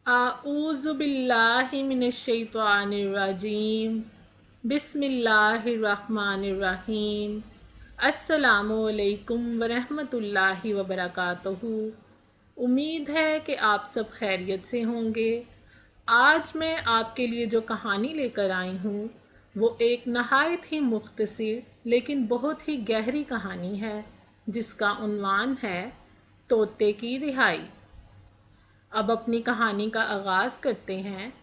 अऊज़ु बिल्लाहि मिनश्शैतानिर्रजीम बिस्मिल्लाहिर्रहमानिर्रहीम। अस्सलामु अलैकुम वरहमतुल्लाहि वबरकातुहू। उम्मीद है कि आप सब खैरियत से होंगे। आज मैं आपके लिए जो कहानी लेकर आई हूँ वो एक नहायत ही मुख्तसर लेकिन बहुत ही गहरी कहानी है, जिसका उन्वान है तोते की रिहाई। अब अपनी कहानी का आगाज़ करते हैं।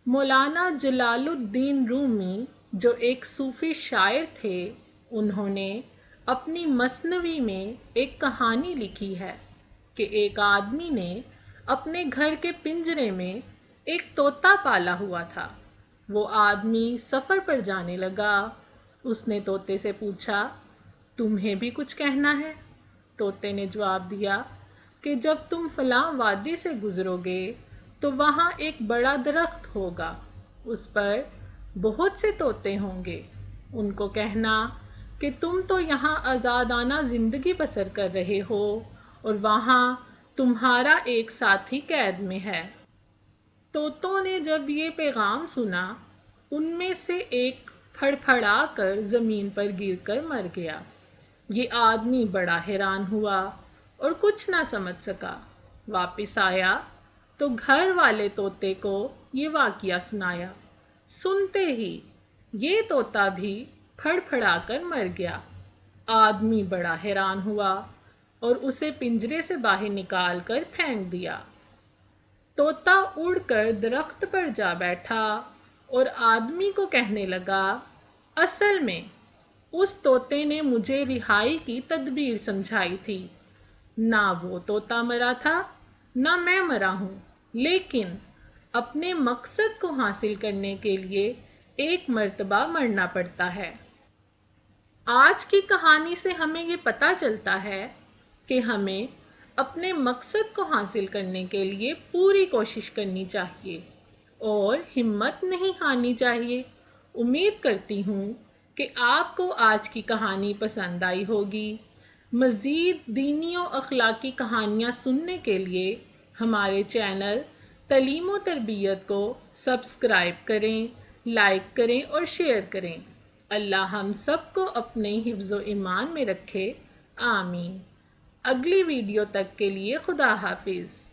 मौलाना जलालुद्दीन रूमी, जो एक सूफ़ी शायर थे, उन्होंने अपनी मसनवी में एक कहानी लिखी है कि एक आदमी ने अपने घर के पिंजरे में एक तोता पाला हुआ था। वो आदमी सफ़र पर जाने लगा। उसने तोते से पूछा, तुम्हें भी कुछ कहना है? तोते ने जवाब दिया कि जब तुम फलां वादी से गुज़रोगे तो वहाँ एक बड़ा दरख्त होगा, उस पर बहुत से तोते होंगे। उनको कहना कि तुम तो यहाँ आज़ादाना ज़िंदगी बसर कर रहे हो और वहाँ तुम्हारा एक साथी कैद में है। तोतों ने जब ये पैगाम सुना, उनमें से एक फड़फड़ा कर ज़मीन पर गिरकर मर गया। ये आदमी बड़ा हैरान हुआ और कुछ ना समझ सका। वापस आया तो घर वाले तोते को ये वाक़या सुनाया। सुनते ही ये तोता भी फड़फड़ाकर मर गया। आदमी बड़ा हैरान हुआ और उसे पिंजरे से बाहर निकाल कर फेंक दिया। तोता उड़कर दरख्त पर जा बैठा और आदमी को कहने लगा, असल में उस तोते ने मुझे रिहाई की तदबीर समझाई थी। ना वो तोता मरा था, ना मैं मरा हूँ, लेकिन अपने मकसद को हासिल करने के लिए एक मर्तबा मरना पड़ता है। आज की कहानी से हमें ये पता चलता है कि हमें अपने मकसद को हासिल करने के लिए पूरी कोशिश करनी चाहिए और हिम्मत नहीं हारनी चाहिए। उम्मीद करती हूँ कि आपको आज की कहानी पसंद आई होगी। मज़ीद दीनी और अखलाकी कहानियाँ सुनने के लिए हमारे चैनल तलीम व तरबियत को सब्सक्राइब करें, लाइक करें और शेयर करें। अल्लाह हम सबको अपने हिफ्ज़ व ईमान में रखे। आमीन। अगली वीडियो तक के लिए खुदा हाफिज़।